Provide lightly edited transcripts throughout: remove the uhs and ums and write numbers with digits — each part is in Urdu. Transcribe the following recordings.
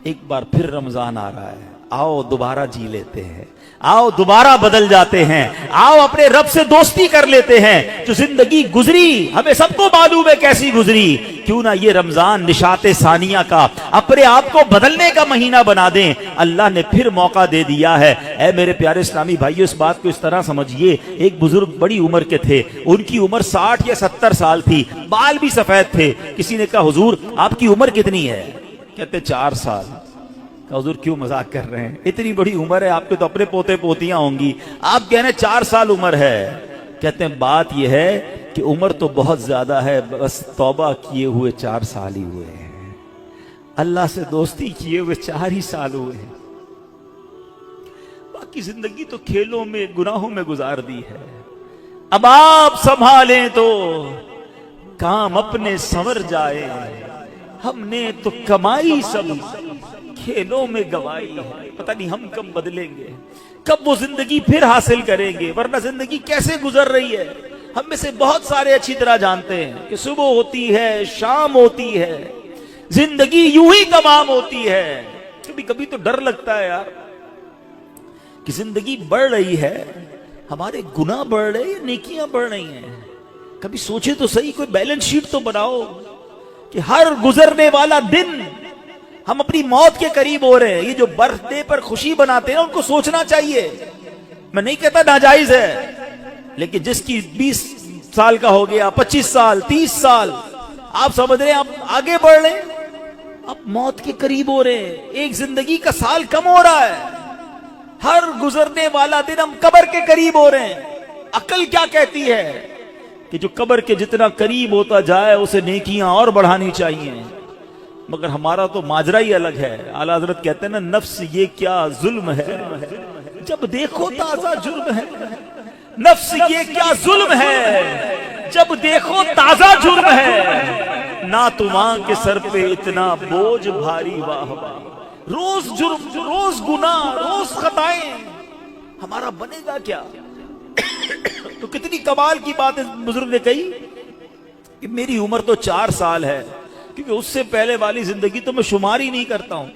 ایک بار پھر رمضان آ رہا ہے، آؤ دوبارہ جی لیتے ہیں، آؤ دوبارہ بدل جاتے ہیں، آؤ اپنے رب سے دوستی کر لیتے ہیں۔ جو زندگی گزری ہمیں سب کو معلوم ہے کیسی گزری، کیوں نہ یہ رمضان نشاط ثانیہ کا اپنے آپ کو بدلنے کا مہینہ بنا دیں۔ اللہ نے پھر موقع دے دیا ہے۔ اے میرے پیارے اسلامی بھائیو، اس بات کو اس طرح سمجھیے، ایک بزرگ بڑی عمر کے تھے، ان کی عمر 60 یا 70 سال تھی، بال بھی سفید تھے۔ کسی نے کہا حضور آپ کی عمر کتنی ہے؟ کہتے 4 سال۔ حضور کیوں مذاق کر رہے ہیں، اتنی بڑی عمر ہے، آپ کے تو اپنے پوتے پوتیاں ہوں گی، آپ کہہ رہے ہیں 4 سال عمر ہے۔ کہتے ہیں بات یہ ہے کہ عمر تو بہت زیادہ ہے، بس توبہ کیے ہوئے 4 سال ہی ہوئے ہیں، اللہ سے دوستی کیے ہوئے 4 ہی سال ہوئے ہیں، باقی زندگی تو کھیلوں میں گناہوں میں گزار دی ہے۔ اب آپ سنبھالیں تو کام اپنے سنور جائے، ہم نے تو کمائی سب کھیلوں میں گوائی ہے، پتہ نہیں ہم کب بدلیں گے، کب وہ زندگی پھر حاصل کریں گے، ورنہ زندگی کیسے گزر رہی ہے ہم میں سے بہت سارے اچھی طرح جانتے ہیں کہ صبح ہوتی ہے، شام ہوتی ہے، زندگی یوں ہی تمام ہوتی ہے۔ کبھی کبھی تو ڈر لگتا ہے یار کہ زندگی بڑھ رہی ہے، ہمارے گناہ بڑھ رہے ہیں، نیکیاں بڑھ رہی ہیں۔ کبھی سوچے تو صحیح، کوئی بیلنس شیٹ تو بناؤ کہ ہر گزرنے والا دن ہم اپنی موت کے قریب ہو رہے ہیں۔ یہ جو برتھ ڈے پر خوشی بناتے ہیں ان کو سوچنا چاہیے، میں نہیں کہتا ناجائز ہے، لیکن جس کی 20 سال کا ہو گیا، 25 سال، 30 سال، آپ سمجھ رہے ہیں آپ آگے بڑھ رہے ہیں، آپ موت کے قریب ہو رہے ہیں، ایک زندگی کا سال کم ہو رہا ہے، ہر گزرنے والا دن ہم قبر کے قریب ہو رہے ہیں۔ عقل کیا کہتی ہے کہ جو قبر کے جتنا قریب ہوتا جائے اسے نیکیاں اور بڑھانی چاہیے، مگر ہمارا تو ماجرا ہی الگ ہے۔ اعلیٰ حضرت کہتے ہیں نا، نفس یہ کیا ظلم ہے جب دیکھو تازہ جرم ہے، نفس یہ کیا ظلم ہے جب دیکھو تازہ جرم ہے، نہ تمہاں کے سر پہ اتنا بوجھ بھاری، واہ واہ، روز جرم، روز گناہ، روز خطائیں، ہمارا بنے گا کیا؟ تو کتنی کمال کی بات اس بزرگ نے کہی کہ میری عمر تو 4 سال ہے، کیونکہ اس سے پہلے والی زندگی تو میں شمار ہی نہیں کرتا ہوں،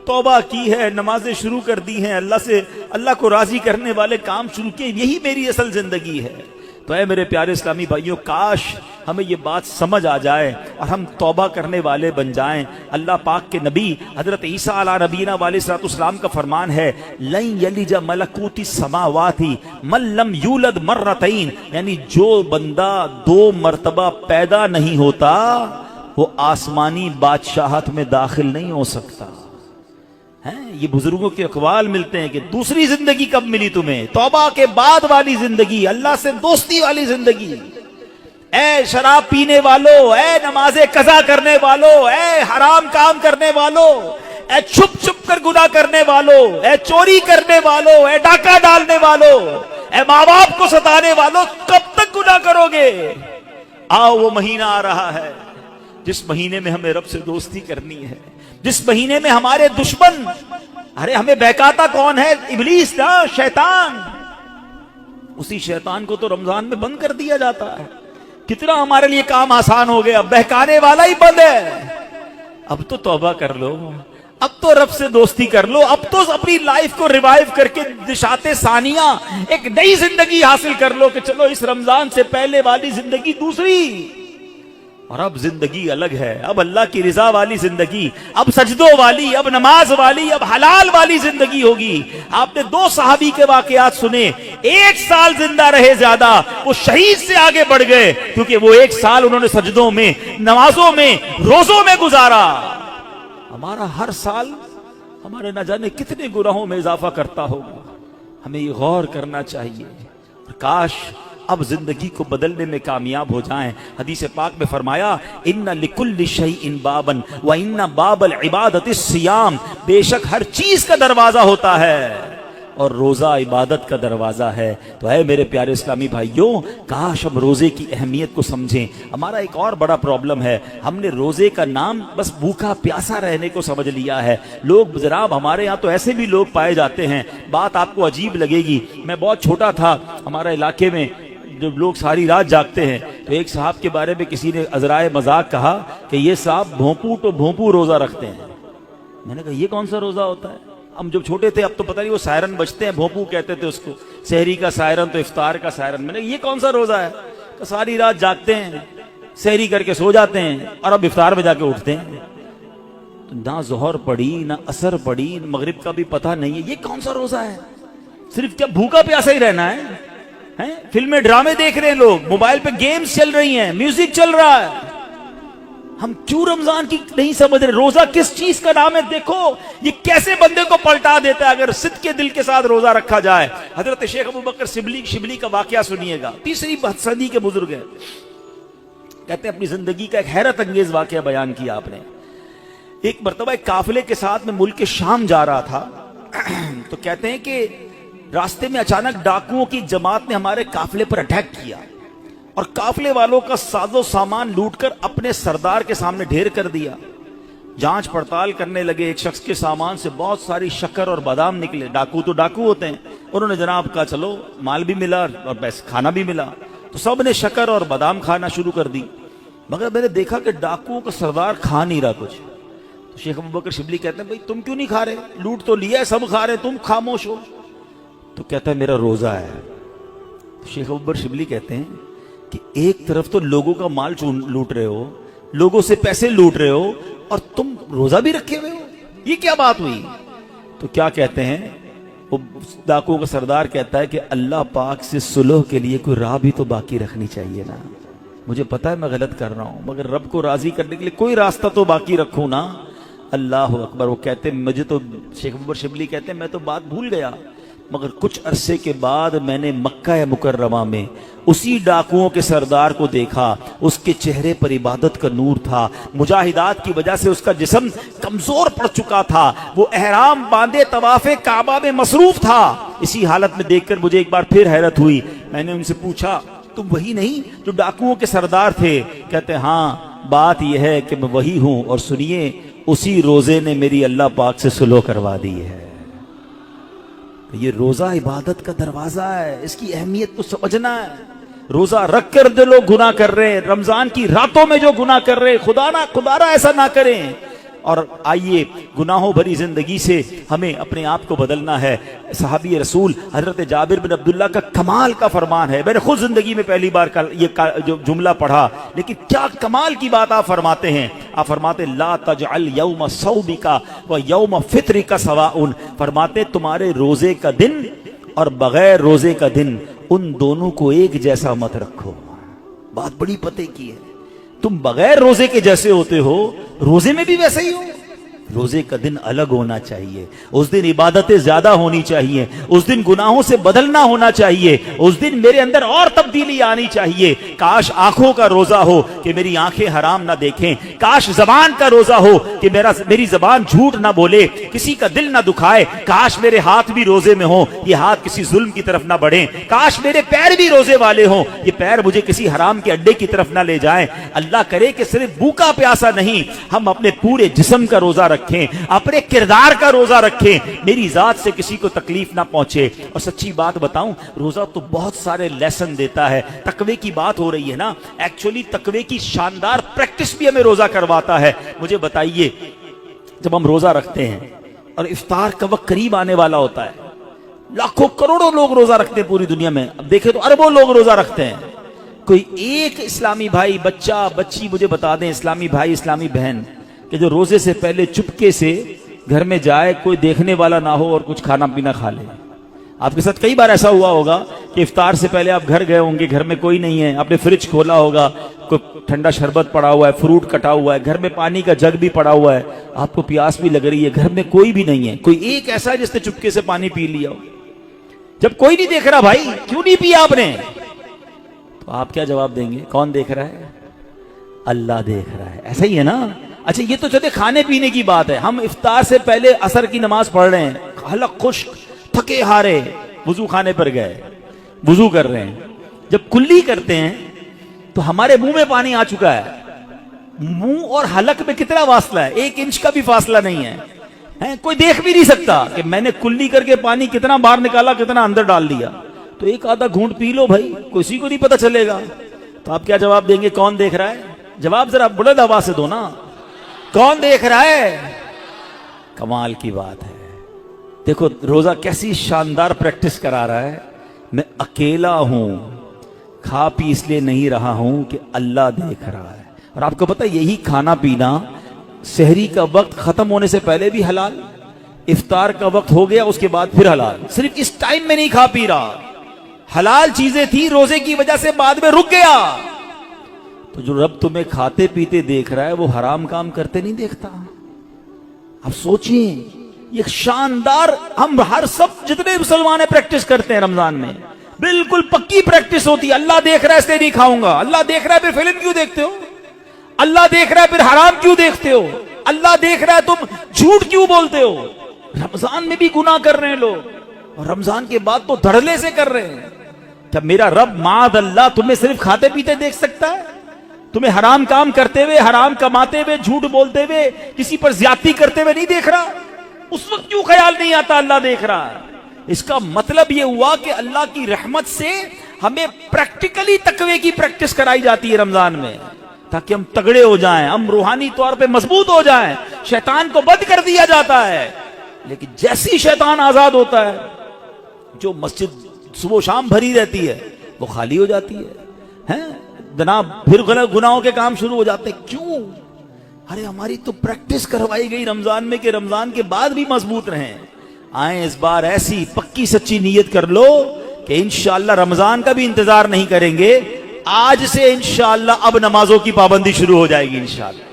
توبہ کی ہے، نمازیں شروع کر دی ہیں، اللہ کو راضی کرنے والے کام شروع کیے، یہی میری اصل زندگی ہے۔ تو اے میرے پیارے اسلامی بھائیوں، کاش ہمیں یہ بات سمجھ آ جائے اور ہم توبہ کرنے والے بن جائیں۔ اللہ پاک کے نبی حضرت عیسیٰ علیہ نبینا علیہ الصلوۃ والسلام کا فرمان ہے، لن یلج ملکوت السماوات من لم یولد مرتین، یعنی جو بندہ 2 مرتبہ پیدا نہیں ہوتا وہ آسمانی بادشاہت میں داخل نہیں ہو سکتا۔ یہ بزرگوں کے اقوال ملتے ہیں کہ دوسری زندگی کب ملی تمہیں؟ توبہ کے بعد والی زندگی، اللہ سے دوستی والی زندگی۔ اے شراب پینے والو، اے نماز قضا کرنے والو، اے حرام کام کرنے والو، اے چھپ چھپ کر گناہ کرنے والو، اے چوری کرنے والو، اے ڈاکہ ڈالنے والو، اے ماں باپ کو ستانے والو، کب تک گناہ کرو گے؟ آؤ وہ مہینہ آ رہا ہے جس مہینے میں ہمیں رب سے دوستی کرنی ہے، جس مہینے میں ہمارے دشمن، ارے ہمیں بہکاتا کون ہے؟ ابلیس نا، شیطان، اسی شیطان کو تو رمضان میں بند کر دیا جاتا ہے۔ کتنا ہمارے لیے کام آسان ہو گیا، بہکانے والا ہی بند ہے۔ اب تو توبہ کر لو، اب تو رب سے دوستی کر لو، اب تو اپنی لائف کو ریوائیو کر کے نشاط ثانیہ ایک نئی زندگی حاصل کر لو کہ چلو اس رمضان سے پہلے والی زندگی دوسری، اور اب زندگی الگ ہے، اب اللہ کی رضا والی زندگی، اب سجدوں والی، اب نماز والی، اب حلال والی زندگی ہوگی۔ آپ نے 2 صحابی کے واقعات سنے، 1 سال زندہ رہے زیادہ، وہ شہید سے آگے بڑھ گئے کیونکہ وہ 1 سال انہوں نے سجدوں میں، نمازوں میں، روزوں میں گزارا۔ ہمارا ہر سال ہمارے نہ جانے کتنے گناہوں میں اضافہ کرتا ہوگا، ہمیں یہ غور کرنا چاہیے۔ کاش اب زندگی کو بدلنے میں کامیاب ہو جائیں۔ حدیث پاک میں فرمایا، ان لکل شیء بابا وان باب العبادۃ الصیام، بے شک ہر چیز کا دروازہ ہوتا ہے اور روزہ عبادت کا دروازہ ہے۔ تو اے میرے پیارے اسلامی بھائیوں، کاش ہم روزے کی اہمیت کو سمجھیں۔ ہمارا ایک اور بڑا پرابلم ہے، ہم نے روزے کا نام بس بھوکا پیاسا رہنے کو سمجھ لیا ہے۔ لوگ جناب ہمارے ہاں تو ایسے بھی لوگ پائے جاتے ہیں، بات آپ کو عجیب لگے گی، میں بہت چھوٹا تھا، ہمارے علاقے میں جب لوگ ساری رات جاگتے ہیں تو ایک صاحب کے بارے میں کسی نے عذرائے مذاق کہا کہ یہ صاحب بھونپو تو بھونپو روزہ رکھتے ہیں۔ میں نے کہا یہ کون سا روزہ ہوتا ہے؟ ہم جب چھوٹے تھے اب تو پتہ نہیں وہ سائرن بجتے ہیں، بھوپو کہتے تھے اس کو، سحری کا سائرن تو افطار کا سائرن۔ میں نے کہا یہ کون سا روزہ ہے؟ کہ ساری رات جاگتے ہیں، سحری کر کے سو جاتے ہیں اور اب افطار میں جا کے اٹھتے ہیں۔ نہ ظہر پڑی نہ عصر پڑی، مغرب کا بھی پتہ نہیں ہے، یہ کون سا روزہ ہے؟ صرف کیا بھوکا پیاسا ہی رہنا ہے؟ فلمیں ڈرامے دیکھ رہے ہیں لوگ، موبائل پہ گیمز چل رہی ہیں، میوزک چل رہا ہے، ہم کیوں رمضان کی نہیں سمجھ رہے؟ روزہ کس چیز کا نام ہے؟ دیکھو یہ کیسے بندے کو پلٹا دیتا ہے اگر صدق کے دل کے ساتھ روزہ رکھا جائے۔ حضرت شیخ ابو بکر شبلی کا واقعہ سنیے گا، 3 صدی کے بزرگ ہیں، کہتے ہیں اپنی زندگی کا ایک حیرت انگیز واقعہ بیان کیا آپ نے۔ ایک مرتبہ ایک قافلے کے ساتھ میں ملک شام جا رہا تھا، تو کہتے ہیں کہ راستے میں اچانک ڈاکوؤں کی جماعت نے ہمارے قافلے پر اٹیک کیا اور قافلے والوں کا ساز و سامان لوٹ کر اپنے سردار کے سامنے ڈھیر کر دیا۔ جانچ پڑتال کرنے لگے، ایک شخص کے سامان سے بہت ساری شکر اور بادام نکلے۔ ڈاکو تو ڈاکو ہوتے ہیں، انہوں نے جناب کہا چلو مال بھی ملا اور پیسے کھانا بھی ملا، تو سب نے شکر اور بادام کھانا شروع کر دی، مگر میں نے دیکھا کہ ڈاکوؤں کا سردار کھا نہیں رہا کچھ۔ تو شیخ ابو بکر شبلی کہتے ہیں بھائی تم کیوں نہیں کھا رہے؟ لوٹ تو لیا ہے، سب کھا رہے، تم خاموش ہو۔ تو کہتا ہے میرا روزہ ہے۔ شیخ ابو بکر شبلی کہتے ہیں کہ ایک طرف تو لوگوں کا مال لوٹ رہے ہو، لوگوں سے پیسے لوٹ رہے ہو، اور تم روزہ بھی رکھے ہوئے ہو، یہ کیا بات ہوئی؟ تو کیا کہتے ہیں وہ ڈاکوؤں کا سردار کہتا ہے کہ اللہ پاک سے صلح کے لیے کوئی راہ بھی تو باقی رکھنی چاہیے نا، مجھے پتا ہے میں غلط کر رہا ہوں مگر رب کو راضی کرنے کے لیے کوئی راستہ تو باقی رکھوں نا۔ اللہ اکبر۔ وہ کہتے ہیں مجھے تو، شیخ ابو بکر شبلی کہتے ہیں میں تو بات بھول گیا، مگر کچھ عرصے کے بعد میں نے مکہ مکرمہ میں اسی ڈاکوؤں کے سردار کو دیکھا، اس کے چہرے پر عبادت کا نور تھا، مجاہدات کی وجہ سے اس کا جسم کمزور پڑ چکا تھا، وہ احرام باندھے طواف کعبہ میں مصروف تھا۔ اسی حالت میں دیکھ کر مجھے ایک بار پھر حیرت ہوئی، میں نے ان سے پوچھا تم وہی نہیں جو ڈاکوؤں کے سردار تھے؟ کہتے ہاں بات یہ ہے کہ میں وہی ہوں، اور سنیے اسی روزے نے میری اللہ پاک سے صلح کروا دی ہے۔ یہ روزہ عبادت کا دروازہ ہے، اس کی اہمیت کو سمجھنا ہے۔ روزہ رکھ کر جو لوگ گناہ کر رہے ہیں، رمضان کی راتوں میں جو گناہ کر رہے ہیں، خدا نہ ایسا نہ کریں۔ اور آئیے گناہوں بھری زندگی سے ہمیں اپنے آپ کو بدلنا ہے۔ صحابی رسول حضرت جابر بن عبداللہ کا کمال کا فرمان ہے، میں نے خود زندگی میں پہلی بار یہ جو جملہ پڑھا، لیکن کیا کمال کی بات آپ فرماتے ہیں۔ آپ فرماتے لا تجعل یوم صومک و یوم فطرک سواء، فرماتے تمہارے روزے کا دن اور بغیر روزے کا دن ان دونوں کو ایک جیسا مت رکھو۔ بات بڑی پتے کی ہے، تم بغیر روزے کے جیسے ہوتے ہو، روزے میں بھی ویسے ہی ہو۔ روزے کا دن الگ ہونا چاہیے، اس دن عبادتیں زیادہ ہونی چاہیے، اس دن گناہوں سے بدلنا ہونا چاہیے، اس دن میرے اندر اور تبدیلی آنی چاہیے۔ کاش آنکھوں کا روزہ ہو کہ میری آنکھیں حرام نہ دیکھیں، کاش زبان کا روزہ ہو کہ میری زبان جھوٹ نہ بولے، کسی کا دل نہ دکھائے، کاش میرے ہاتھ بھی روزے میں ہوں، یہ ہاتھ کسی ظلم کی طرف نہ بڑھیں، کاش میرے پیر بھی روزے والے ہوں، یہ پیر مجھے کسی حرام کے اڈے کی طرف نہ لے جائیں۔ اللہ کرے کہ صرف بھوکا پیاسا نہیں، ہم اپنے پورے جسم کا روزہ رکھیں، اپنے کردار کا روزہ رکھیں، میری ذات سے کسی کو تکلیف نہ پہنچے۔ اور سچی بات بتاؤں، روزہ تو بہت سارے لیسن دیتا ہے۔ تقوی کی بات ہو رہی ہے نا، ایکچولی تقوی کی شاندار پریکٹس بھی ہمیں روزہ کرواتا ہے۔ مجھے بتائیے، جب ہم روزہ رکھتے ہیں اور افطار کا وقت قریب آنے والا ہوتا ہے، لاکھوں کروڑوں لوگ روزہ رکھتے ہیں پوری دنیا میں، اب دیکھیں تو اربوں لوگ روزہ رکھتے ہیں، کوئی ایک اسلامی بھائی، بچہ بچی مجھے بتا دیں، اسلامی بھائی اسلامی بہن، کہ جو روزے سے پہلے چپکے سے گھر میں جائے، کوئی دیکھنے والا نہ ہو اور کچھ کھانا پینا کھا لے۔ آپ کے ساتھ کئی بار ایسا ہوا ہوگا کہ افطار سے پہلے آپ گھر گئے ہوں گے، گھر میں کوئی نہیں ہے، آپ نے فریج کھولا ہوگا، کوئی ٹھنڈا شربت پڑا ہوا ہے، فروٹ کٹا ہوا ہے، گھر میں پانی کا جگ بھی پڑا ہوا ہے، آپ کو پیاس بھی لگ رہی ہے، گھر میں کوئی بھی نہیں ہے، کوئی ایک ایسا ہے جس نے چپکے سے پانی پی لیا ہو۔ جب کوئی نہیں دیکھ رہا، بھائی کیوں نہیں پیا آپ نے؟ تو آپ کیا جواب دیں گے؟ کون دیکھ رہا ہے؟ اللہ دیکھ رہا ہے۔ ایسا ہی ہے نا؟ اچھا یہ تو چلے کھانے پینے کی بات ہے، ہم افطار سے پہلے عصر کی نماز پڑھ رہے ہیں، حلق خشک، تھکے ہارے، وضو خانے پر گئے، وضو کر رہے ہیں، جب کلی کرتے ہیں تو ہمارے منہ میں پانی آ چکا ہے، منہ اور حلق میں کتنا فاصلہ ہے؟ 1 انچ کا بھی فاصلہ نہیں ہے، کوئی دیکھ بھی نہیں سکتا کہ میں نے کلی کر کے پانی کتنا باہر نکالا، کتنا اندر ڈال دیا۔ تو ایک آدھا گھونٹ پی لو بھائی، کسی کو نہیں پتا چلے گا۔ تو آپ کیا جواب دیں گے؟ کون دیکھ رہا ہے؟ جواب ذرا بلند آواز سے دو نا، کون دیکھ رہا ہے؟ کمال کی بات ہے. دیکھو روزہ کیسی شاندار پریکٹس کرا رہا ہے. میں اکیلا ہوں, کھا پی اس لیے نہیں رہا ہوں کہ اللہ دیکھ رہا ہے. اور آپ کو پتہ یہی کھانا پینا سحری کا وقت ختم ہونے سے پہلے بھی حلال, افطار کا وقت ہو گیا اس کے بعد پھر حلال. صرف اس ٹائم میں نہیں کھا پی رہا, حلال چیزیں تھی روزے کی وجہ سے بعد میں رک گیا. تو جو رب تمہیں کھاتے پیتے دیکھ رہا ہے وہ حرام کام کرتے نہیں دیکھتا. اب سوچیں, یہ شاندار ہم ہر سب جتنے مسلمان ہیں پریکٹس کرتے ہیں رمضان میں, بالکل پکی پریکٹس ہوتی ہے. اللہ دیکھ رہا ہے اس لیے نہیں کھاؤں گا, اللہ دیکھ رہا ہے پھر فلم کیوں دیکھتے ہو, اللہ دیکھ رہا ہے پھر حرام کیوں دیکھتے ہو, اللہ دیکھ رہا ہے تم جھوٹ کیوں بولتے ہو. رمضان میں بھی گناہ کر رہے ہیں لوگ, اور رمضان کے بعد تو دھڑلے سے کر رہے ہیں. کیا میرا رب معاذ اللہ تمہیں صرف کھاتے پیتے دیکھ سکتا ہے؟ تمہیں حرام کام کرتے ہوئے, حرام کماتے ہوئے, جھوٹ بولتے ہوئے, کسی پر زیادتی کرتے ہوئے نہیں دیکھ رہا؟ اس وقت کیوں خیال نہیں آتا اللہ دیکھ رہا ہے؟ اس کا مطلب یہ ہوا کہ اللہ کی رحمت سے ہمیں پریکٹیکلی تقوی کی پریکٹس کرائی جاتی ہے رمضان میں, تاکہ ہم تگڑے ہو جائیں, ہم روحانی طور پہ مضبوط ہو جائیں. شیطان کو بند کر دیا جاتا ہے, لیکن جیسی شیطان آزاد ہوتا ہے, جو مسجد صبح و شام بھری رہتی ہے وہ خالی ہو جاتی ہے. جناب پھر غلط گناہوں کے کام شروع ہو جاتے ہیں. کیوں؟ ارے ہماری تو پریکٹس کروائی گئی رمضان میں کہ رمضان کے بعد بھی مضبوط رہیں. آئیں اس بار ایسی پکی سچی نیت کر لو کہ انشاءاللہ رمضان کا بھی انتظار نہیں کریں گے. آج سے انشاءاللہ اب نمازوں کی پابندی شروع ہو جائے گی انشاءاللہ.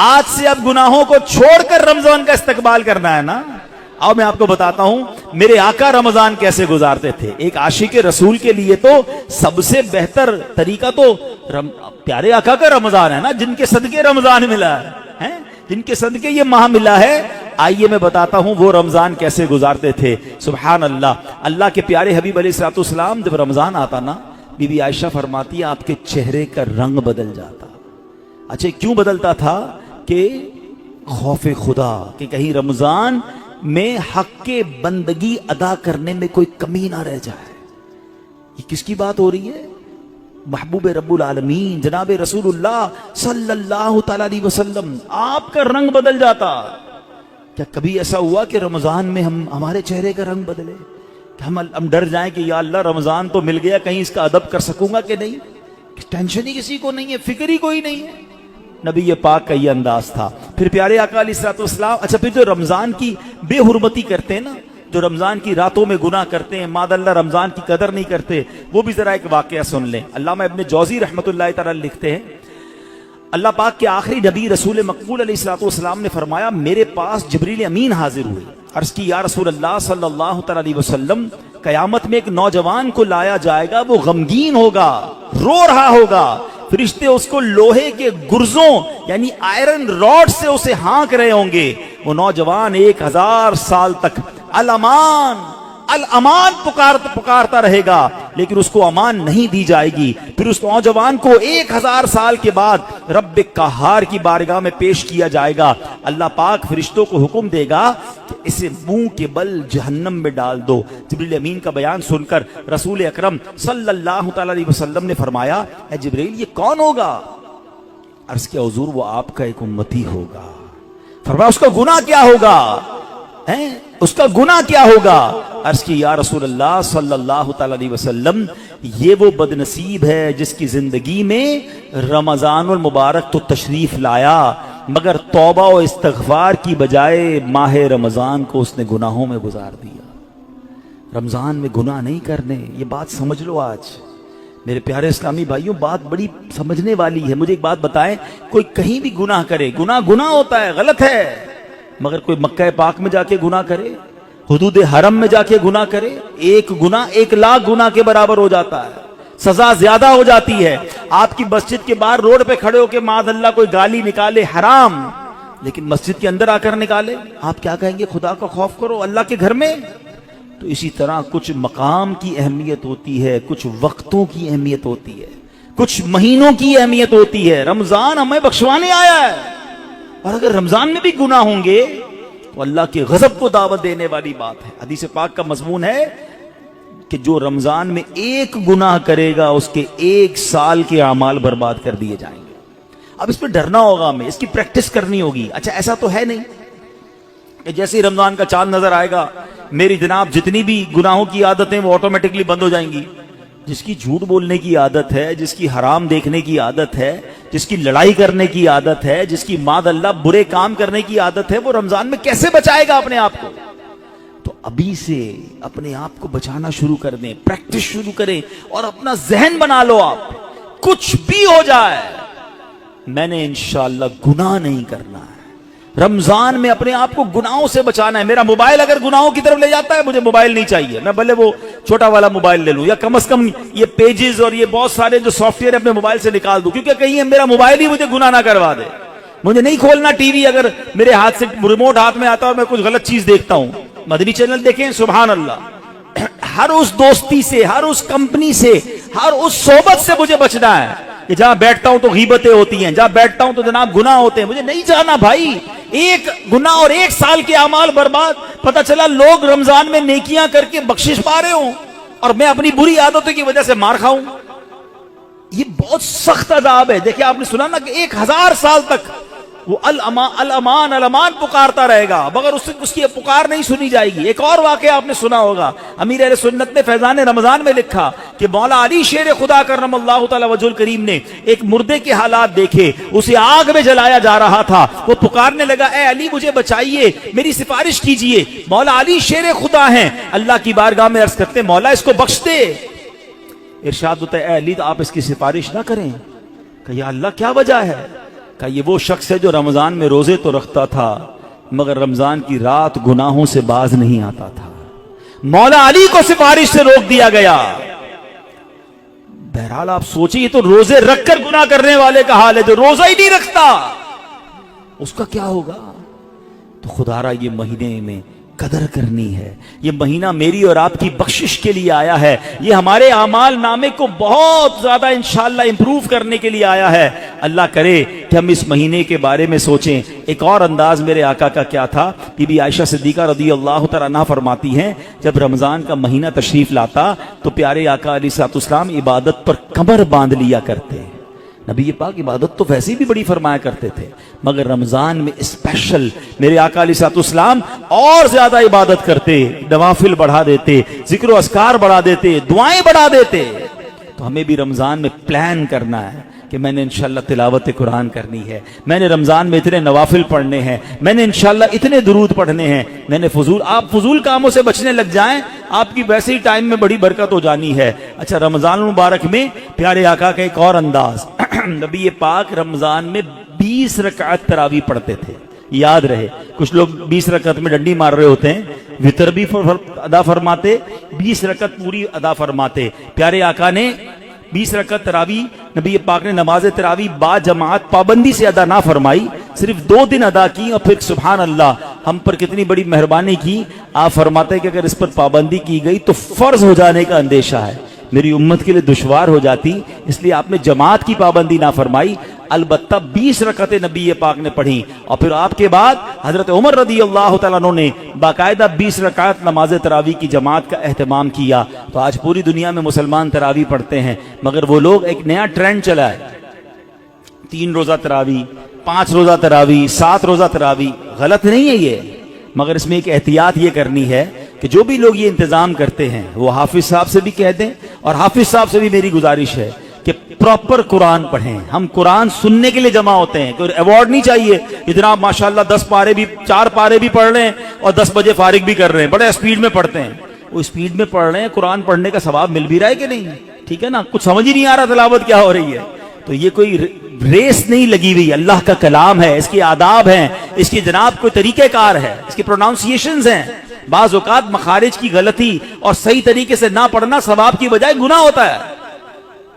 آج سے اب گناہوں کو چھوڑ کر رمضان کا استقبال کرنا ہے نا. اب میں آپ کو بتاتا ہوں میرے آقا رمضان کیسے گزارتے تھے. ایک عاشق رسول کے لیے تو سب سے بہتر طریقہ تو پیارے آقا کا رمضان ہے نا, جن کے صدقے رمضان ملا ہے, جن کے صدقے یہ ماہ ملا ہے. آئیے میں بتاتا ہوں وہ رمضان کیسے گزارتے تھے. سبحان اللہ, اللہ کے پیارے حبیب علیہ الصلوۃ والسلام جب رمضان آتا نا, بی بی عائشہ فرماتی ہے آپ کے چہرے کا رنگ بدل جاتا. اچھا کیوں بدلتا تھا؟ کہ خوف خدا کہ کہیں رمضان میں حق کے بندگی ادا کرنے میں کوئی کمی نہ رہ جائے. یہ کس کی بات ہو رہی ہے؟ محبوب رب العالمین جناب رسول اللہ صلی اللہ تعالی علیہ وسلم, آپ کا رنگ بدل جاتا. کیا کبھی ایسا ہوا کہ رمضان میں ہمارے چہرے کا رنگ بدلے, کہ ہم ڈر جائیں کہ یا اللہ رمضان تو مل گیا, کہیں اس کا ادب کر سکوں گا کہ نہیں؟ ٹینشن ہی کسی کو نہیں ہے, فکر ہی کوئی نہیں ہے. نبی پاک کا یہ انداز تھا. پھر پیارے آقا علیہ الصلوۃ والسلام, اچھا پھر جو رمضان کی بے حرمتی کرتے ہیں نا, جو رمضان کی راتوں میں گناہ کرتے ہیں, ماد اللہ رمضان کی قدر نہیں کرتے, وہ بھی ذرا ایک واقعہ سن لیں. علامہ ابن جوزی رحمۃ اللہ تعالی لکھتے ہیں, اللہ پاک کے آخری نبی رسول مقبول علیہ الصلوۃ والسلام نے فرمایا میرے پاس جبریل امین حاضر ہوئے. عرض کی یا رسول اللہ صلی اللہ تعالی علیہ وسلم, قیامت میں ایک نوجوان کو لایا جائے گا, وہ غمگین ہوگا, رو رہا ہوگا, فرشتے اس کو لوہے کے گرزوں یعنی آئرن راڈ سے اسے ہانک رہے ہوں گے. وہ نوجوان 1000 سال تک الامان الامان پکارتا رہے گا, لیکن اس کو امان نہیں دی جائے گی. پھر اس نوجوان کو 1000 سال کے بعد رب قہار کی بارگاہ میں پیش کیا جائے گا. اللہ پاک فرشتوں کو حکم دے گا کہ اسے منہ کے بل جہنم میں ڈال دو. جبریل امین کا بیان سن کر رسول اکرم صلی اللہ تعالی علیہ وسلم نے فرمایا اے جبریل یہ کون ہوگا؟ عرض کیا حضور وہ آپ کا ایک امتی ہوگا. فرمایا اس کا گناہ کیا ہوگا؟ اس کا گناہ کیا ہوگا؟ عرض کی یا رسول اللہ صلی اللہ تعالی علیہ وسلم یہ وہ بدنصیب ہے جس کی زندگی میں رمضان المبارک تو تشریف لایا, مگر توبہ و استغفار کی بجائے ماہ رمضان کو اس نے گناہوں میں گزار دیا. رمضان میں گناہ نہیں کرنے, یہ بات سمجھ لو. آج میرے پیارے اسلامی بھائیوں بات بڑی سمجھنے والی ہے. مجھے ایک بات بتائیں, کوئی کہیں بھی گناہ کرے, گناہ ہوتا ہے, غلط ہے, مگر کوئی مکہ پاک میں جا کے گناہ کرے, حدود حرم میں جا کے گناہ کرے, ایک گناہ 1,00,000 گناہ کے برابر ہو جاتا ہے, سزا زیادہ ہو جاتی ہے. آپ کی مسجد کے باہر روڈ پہ کھڑے ہو کے معاذ اللہ کوئی گالی نکالے حرام, لیکن مسجد کے اندر آ کر نکالے, آپ کیا کہیں گے؟ خدا کا خوف کرو اللہ کے گھر میں. تو اسی طرح کچھ مقام کی اہمیت ہوتی ہے, کچھ وقتوں کی اہمیت ہوتی ہے, کچھ مہینوں کی اہمیت ہوتی ہے. رمضان ہمیں بخشوانے آیا ہے, اور اگر رمضان میں بھی گناہ ہوں گے تو اللہ کے غضب کو دعوت دینے والی بات ہے. حدیث پاک کا مضمون ہے کہ جو رمضان میں ایک گناہ کرے گا اس کے 1 سال کے اعمال برباد کر دیے جائیں گے. اب اس پہ ڈرنا ہوگا, ہمیں اس کی پریکٹس کرنی ہوگی. اچھا ایسا تو ہے نہیں, کہ جیسے ہی رمضان کا چاند نظر آئے گا میری جناب جتنی بھی گناہوں کی عادتیں وہ آٹومیٹکلی بند ہو جائیں گی. جس کی جھوٹ بولنے کی عادت ہے، جس کی حرام دیکھنے کی عادت ہے، جس کی لڑائی کرنے کی عادت ہے، جس کی معاذ اللہ برے کام کرنے کی عادت ہے، وہ رمضان میں کیسے بچائے گا اپنے آپ کو؟ تو ابھی سے اپنے آپ کو بچانا شروع کر دیں، پریکٹس شروع کریں اور اپنا ذہن بنا لو. آپ کچھ بھی ہو جائے میں نے انشاءاللہ گناہ نہیں کرنا ہے. رمضان میں اپنے آپ کو گناہوں سے بچانا ہے. میرا موبائل اگر گناہوں کی طرف لے جاتا ہے مجھے موبائل نہیں چاہیے. میں بھلے وہ چھوٹا والا موبائل لے لوں یا کم از کم یہ پیجز اور یہ بہت سارے جو سافٹ ویئر اپنے موبائل سے نکال دوں، کیونکہ کہیں میرا موبائل ہی مجھے گناہ نہ کروا دے. مجھے نہیں کھولنا ٹی وی اگر میرے ہاتھ سے ریموٹ ہاتھ میں آتا ہے اور میں کچھ غلط چیز دیکھتا ہوں. مدنی چینل دیکھیں، سبحان اللہ. ہر اس دوستی سے، ہر اس کمپنی سے، ہر اس صحبت سے مجھے بچنا ہے کہ جہاں بیٹھتا ہوں تو غیبتیں ہوتی ہیں، جہاں بیٹھتا ہوں تو جناب گناہ ہوتے ہیں. مجھے نہیں جانا بھائی. ایک گناہ اور ایک سال کے اعمال برباد. پتہ چلا لوگ رمضان میں نیکیاں کر کے بخشش پا رہے ہوں اور میں اپنی بری عادتوں کی وجہ سے مار کھاؤں. یہ بہت سخت عذاب ہے. دیکھیں آپ نے سنا نا کہ 1000 سال تک وہ الامان الامان پکارتا رہے گا مگر اس کی پکار نہیں سنی جائے گی. ایک اور واقعہ آپ نے سنا ہوگا، امیر اہل سنت نے فیضان رمضان میں لکھا کہ مولا علی شیر خدا کرم اللہ تعالی وجہ الکریم نے ایک مردے کے حالات دیکھے، اسے آگ میں جلایا جا رہا تھا. وہ پکارنے لگا، اے علی مجھے بچائیے، میری سفارش کیجئے. مولا علی شیر خدا ہیں، اللہ کی بارگاہ میں عرض کرتے مولا اس کو بخش دے. ارشاد ہوتا ہے اے علی تو آپ اس کی سفارش نہ کریں. کہ یا اللہ کیا وجہ ہے؟ کہ یہ وہ شخص ہے جو رمضان میں روزے تو رکھتا تھا مگر رمضان کی رات گناہوں سے باز نہیں آتا تھا. مولا علی کو سفارش سے روک دیا گیا. بہرحال آپ سوچیں، یہ تو روزے رکھ کر گناہ کرنے والے کا حال ہے. جو روزہ ہی نہیں رکھتا اس کا کیا ہوگا؟ تو خدا را یہ مہینے میں قدر کرنی ہے. یہ مہینہ میری اور آپ کی بخشش کے لیے آیا ہے. یہ ہمارے اعمال نامے کو بہت زیادہ انشاءاللہ امپروو کرنے کے لیے آیا ہے. اللہ کرے کہ ہم اس مہینے کے بارے میں سوچیں. ایک اور انداز میرے آقا کا کیا تھا، بی بی عائشہ صدیقہ رضی اللہ تعالیٰ عنہا فرماتی ہیں جب رمضان کا مہینہ تشریف لاتا تو پیارے آقا علیہ الصلوۃ والسلام عبادت پر کمر باندھ لیا کرتے. نبی پاک عبادت تو ویسے بھی بڑی فرمایا کرتے تھے مگر رمضان میں اسپیشل میرے آقا علیہ الصلوۃ والسلام اور زیادہ عبادت کرتے، نوافل بڑھا دیتے، ذکر و اذکار بڑھا دیتے، دعائیں بڑھا دیتے. تو ہمیں بھی رمضان میں پلان کرنا ہے کہ میں نے انشاءاللہ تلاوت قرآن کرنی ہے، میں نے رمضان میں اتنے نوافل پڑھنے ہیں، میں نے انشاءاللہ اتنے درود پڑھنے ہیں. میں نے آپ فضول کاموں سے بچنے لگ جائیں، آپ کی ویسے ہی ٹائم میں بڑی برکت ہو جانی ہے. اچھا رمضان المبارک میں پیارے آقا کا ایک اور انداز، نبی پاک رمضان میں 20 رکعت تراویح پڑھتے تھے. یاد رہے کچھ لوگ 20 رکعت میں ڈنڈی مار رہے ہوتے ہیں، وتر بھی ادا فرماتے، 20 رکعت پوری ادا فرماتے. پیارے آقا نے 20 رکعت تراویح نبی پاک نے نماز تراویح با جماعت پابندی سے ادا نہ فرمائی، صرف 2 دن ادا کی اور پھر سبحان اللہ ہم پر کتنی بڑی مہربانی کی. آپ فرماتے کہ اگر اس پر پابندی کی گئی تو فرض ہو جانے کا اندیشہ ہے، میری امت کے لیے دشوار ہو جاتی، اس لیے آپ نے جماعت کی پابندی نہ فرمائی. البتہ 20 رکعتیں نبی پاک نے پڑھی اور پھر آپ کے بعد حضرت عمر رضی اللہ تعالیٰ عنہ نے باقاعدہ 20 رکعت نماز تراویح کی جماعت کا اہتمام کیا. تو آج پوری دنیا میں مسلمان تراویح پڑھتے ہیں مگر وہ لوگ ایک نیا ٹرینڈ چلا ہے، 3 روزہ تراویح، 5 روزہ تراویح، 7 روزہ تراویح. غلط نہیں ہے یہ، مگر اس میں ایک احتیاط یہ کرنی ہے کہ جو بھی لوگ یہ انتظام کرتے ہیں وہ حافظ صاحب سے بھی کہہ دیں اور حافظ صاحب سے بھی میری گزارش ہے کہ پراپر قرآن پڑھیں. ہم قرآن سننے کے لیے جمع ہوتے ہیں، کوئی ایوارڈ نہیں چاہیے کہ جناب ماشاءاللہ 10 پارے بھی 4 پارے بھی پڑھ رہے ہیں اور 10 بجے فارغ بھی کر رہے ہیں، بڑے اسپیڈ میں پڑھتے ہیں. وہ اسپیڈ میں پڑھ رہے ہیں، قرآن پڑھنے کا ثواب مل بھی رہا ہے کہ نہیں؟ ٹھیک ہے نا، کچھ سمجھ ہی نہیں آ رہا تلاوت کیا ہو رہی ہے. تو یہ کوئی ریس نہیں لگی ہوئی، اللہ کا کلام ہے، اس کی آداب ہیں، اس کی جناب کوئی طریقہ کار ہے، اس کی پروناؤنسیشنز ہیں. بعض اوقات مخارج کی غلطی اور صحیح طریقے سے نہ پڑھنا ثواب کی بجائے گناہ ہوتا ہے.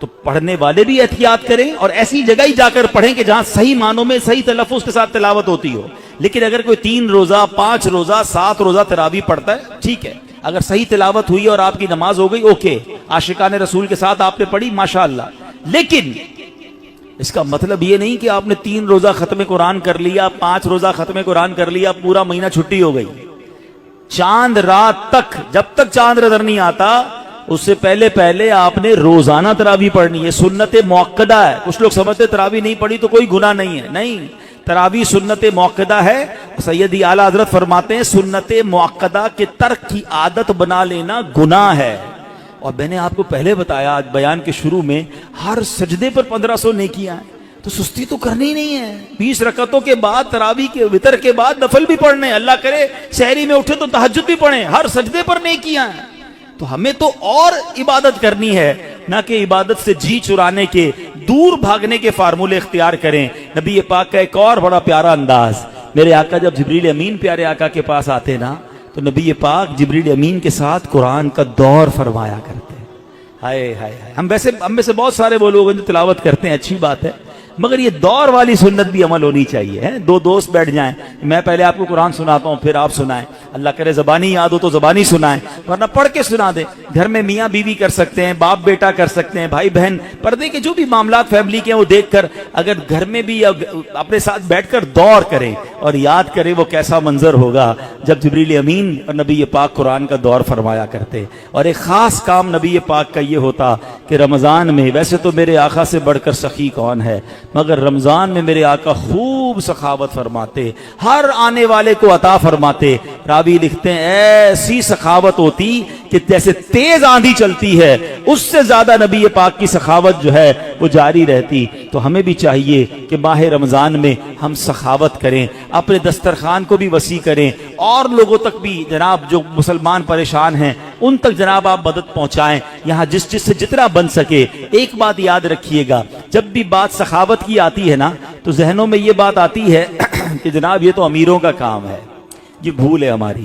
تو پڑھنے والے بھی احتیاط کریں اور ایسی جگہ ہی جا کر پڑھیں کہ جہاں صحیح معنوں میں صحیح تلفظ کے ساتھ تلاوت ہوتی ہو. لیکن اگر کوئی 3 روزہ 5 روزہ 7 روزہ تراویح پڑھتا ہے ٹھیک ہے، اگر صحیح تلاوت ہوئی اور آپ کی نماز ہو گئی اوکے، عاشقان رسول کے ساتھ آپ نے پڑھی ماشاءاللہ. لیکن اس کا مطلب یہ نہیں کہ آپ نے 3 روزہ ختم قرآن کر لیا، 5 روزہ ختم قرآن کر لیا، پورا مہینہ چھٹی ہو گئی. چاند رات تک، جب تک چاند نظر نہیں آتا اس سے پہلے آپ نے روزانہ تراویح پڑھنی ہے. سنت موقدہ ہے. کچھ لوگ سمجھتے تراویح نہیں پڑھی تو کوئی گناہ نہیں ہے، نہیں، تراویح سنت موقدہ ہے. سیدی اعلیٰ حضرت فرماتے ہیں سنت موقدہ کے ترک کی عادت بنا لینا گناہ ہے. اور میں نے آپ کو پہلے بتایا آج بیان کے شروع میں ہر سجدے پر 1500 نیکیاں ہیں. تو سستی تو کرنی نہیں ہے. 20 رکعتوں کے بعد تراویح کے وتر کے بعد نفل بھی پڑھنے, اللہ کرے سحری میں اٹھے تو تہجد بھی پڑھیں, ہر سجدے پر نیکیاں ہیں. تو ہمیں تو اور عبادت کرنی ہے, نہ کہ عبادت سے جی چرانے کے, دور بھاگنے کے فارمولے اختیار کریں. نبی پاک کا ایک اور بڑا پیارا انداز, میرے آقا جب جبریل امین پیارے آقا کے پاس آتے نا تو نبی پاک جبریل امین کے ساتھ قرآن کا دور فرمایا کرتے. ہائے ہائے ہائے, ہم میں سے بہت سارے وہ لوگ ہیں جو تلاوت کرتے ہیں, اچھی بات ہے, مگر یہ دور والی سنت بھی عمل ہونی چاہیے. دو دوست بیٹھ جائیں, میں پہلے آپ کو قرآن سناتا ہوں پھر آپ سنائیں, اللہ کرے زبانی یاد ہو تو زبانی سنائیں, ورنہ پڑھ کے سنا دیں. گھر میں میاں بیوی کر سکتے ہیں, باپ بیٹا کر سکتے ہیں, بھائی بہن, پردے کے جو بھی معاملات فیملی کے ہیں وہ دیکھ کر اگر گھر میں بھی اپنے ساتھ بیٹھ کر دور کریں اور یاد کریں وہ کیسا منظر ہوگا جب جبریل امین اور نبی پاک قرآن کا دور فرمایا کرتے. اور ایک خاص کام نبی پاک کا یہ ہوتا کہ رمضان میں, ویسے تو میرے آقا سے بڑھ کر سخی کون ہے, مگر رمضان میں میرے آقا خوب سخاوت فرماتے, ہر آنے والے کو عطا فرماتے. راوی لکھتے ہیں ایسی سخاوت ہوتی کہ جیسے تیز آندھی چلتی ہے اس سے زیادہ نبی پاک کی سخاوت جو ہے وہ جاری رہتی. تو ہمیں بھی چاہیے کہ ماہ رمضان میں ہم سخاوت کریں, اپنے دسترخوان کو بھی وسیع کریں, اور لوگوں تک بھی جناب جو مسلمان پریشان ہیں ان تک جناب آپ مدد پہنچائیں, یہاں جس سے جتنا بن سکے. ایک بات یاد رکھیے گا, جب بھی بات سخاوت کی آتی ہے نا تو ذہنوں میں یہ بات آتی ہے کہ جناب یہ تو امیروں کا کام ہے. یہ بھول ہے ہماری.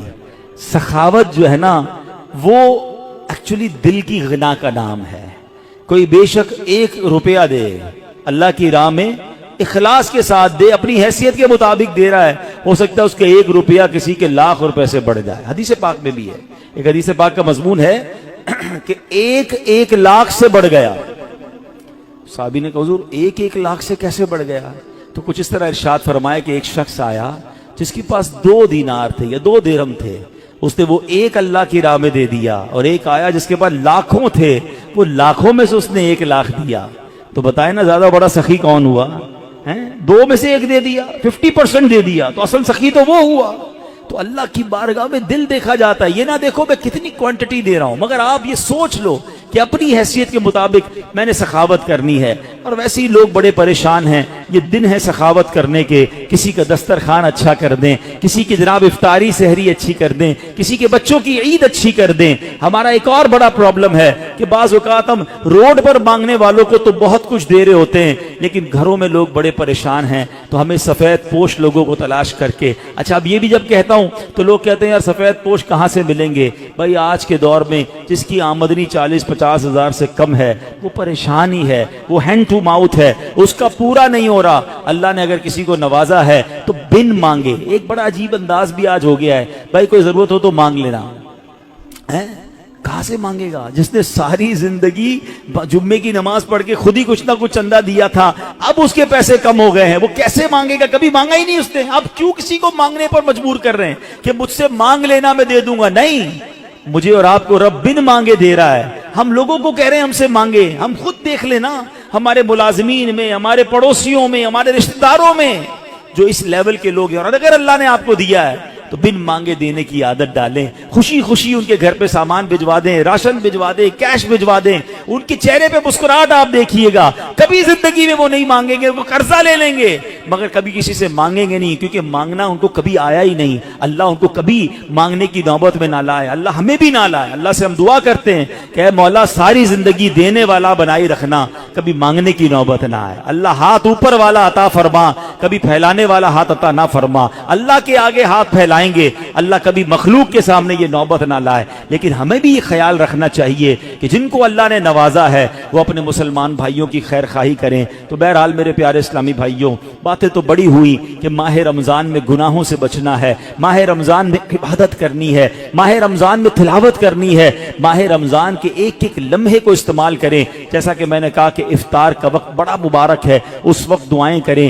سخاوت جو ہے نا وہ ایکچولی دل کی غنا کا نام ہے. کوئی بے شک 1 روپیہ دے اللہ کی راہ میں, اخلاص کے ساتھ دے, اپنی حیثیت کے مطابق دے رہا ہے, ہو سکتا ہے اس کے 1 روپیہ کسی کے لاکھ روپے سے بڑھ جائے. حدیث پاک میں بھی ہے, ایک حدیث پاک کا مضمون ہے کہ 1 لاکھ سے بڑھ گیا. صحابی نے کہا حضور 1 لاکھ سے کیسے بڑھ گیا؟ تو کچھ اس طرح ارشاد فرمایا کہ ایک شخص آیا جس کے پاس 2 دینار تھے یا 2 درہم تھے, اس نے وہ 1 اللہ کی راہ میں دے دیا, اور ایک آیا جس کے پاس لاکھوں تھے, وہ لاکھوں میں سے اس نے 1 لاکھ دیا. تو بتائیں نا زیادہ بڑا سخی کون ہوا؟ 2 میں سے 1 دے دیا, 50% دے دیا, تو اصل سخی تو وہ ہوا. تو اللہ کی بارگاہ میں دل دیکھا جاتا ہے. یہ نہ دیکھو میں کتنی کوانٹٹی دے رہا ہوں, مگر آپ یہ سوچ لو کہ اپنی حیثیت کے مطابق میں نے سخاوت کرنی ہے. اور ویسے ہی لوگ بڑے پریشان ہیں, یہ دن ہے سخاوت کرنے کے. کسی کا دسترخوان اچھا کر دیں, کسی کی جناب افطاری سحری اچھی کر دیں, کسی کے بچوں کی عید اچھی کر دیں. ہمارا ایک اور بڑا پرابلم ہے کہ بعض اوقات ہم روڈ پر مانگنے والوں کو تو بہت کچھ دے رہے ہوتے ہیں, لیکن گھروں میں لوگ بڑے پریشان ہیں. تو ہمیں سفید پوش لوگوں کو تلاش کر کے, اچھا اب یہ بھی جب کہتا ہوں تو لوگ کہتے ہیں یار سفید پوش کہاں سے ملیں گے؟ بھائی آج کے دور میں جس کی آمدنی 40-50 ہزار سے کم ہے وہ پریشان ہی ہے, وہ ہینڈ ٹو ماؤتھ ہے, اس کا پورا نہیں ہو رہا. اللہ نے اگر کسی کو نوازا ہے تو بن مانگے. ایک بڑا عجیب انداز بھی آج ہو گیا ہے, بھائی کوئی ضرورت ہو تو مانگ لینا. کہاں سے مانگے گا جس نے ساری زندگی جمعے کی نماز پڑھ کے خود ہی کچھ نہ کچھ چندہ دیا تھا, اب اس کے پیسے کم ہو گئے ہیں, وہ کیسے مانگے گا؟ کبھی مانگا ہی نہیں اس نے. اب کیوں کسی کو مانگنے پر مجبور کر رہے ہیں کہ مجھ سے مانگ لینا میں دے دوں گا؟ نہیں, مجھے اور آپ کو رب بن مانگے دے رہا ہے. ہم لوگوں کو کہہ رہے ہیں ہم سے مانگے. ہم خود دیکھ لینا ہمارے ملازمین میں, ہمارے پڑوسیوں میں, ہمارے رشتہ داروں میں جو اس لیول کے لوگ ہیں, اور اگر اللہ نے آپ کو دیا ہے تو بن مانگے دینے کی عادت ڈالیں. خوشی خوشی ان کے گھر پہ سامان بھجوا دیں, راشن بھجوا دیں, کیش بھجوا دیں. ان کے چہرے پہ مسکراہٹ آپ دیکھیے گا. کبھی زندگی میں وہ نہیں مانگیں گے, وہ قرضہ لے لیں گے مگر کبھی کسی سے مانگیں گے نہیں, کیونکہ مانگنا ان کو کبھی آیا ہی نہیں. اللہ ان کو کبھی مانگنے کی نوبت میں نہ لائے, اللہ ہمیں بھی نہ لائے. اللہ سے ہم دعا کرتے ہیں کہ اے مولا ساری زندگی دینے والا بنائی رکھنا, کبھی مانگنے کی نوبت نہ آئے. اللہ ہاتھ اوپر والا عطا فرما, کبھی پھیلانے والا ہاتھ عطا نہ فرما. اللہ کے آگے ہاتھ پھیلائیں گے, اللہ کبھی مخلوق کے سامنے یہ نوبت نہ لائے. لیکن ہمیں بھی یہ خیال رکھنا چاہیے کہ جن کو اللہ نے نوازا ہے وہ اپنے مسلمان بھائیوں کی خیر خواہی کریں. تو بہرحال میرے پیارے اسلامی بھائیوں, باتیں تو بڑی ہوئی کہ ماہ رمضان میں گناہوں سے بچنا ہے, ماہ رمضان میں عبادت کرنی ہے, ماہ رمضان میں تلاوت کرنی ہے, ماہ رمضان کے ایک ایک لمحے کو استعمال کریں. جیسا کہ میں نے کہا کہ افطار کا وقت بڑا مبارک ہے, اس وقت دعائیں کریں.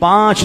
5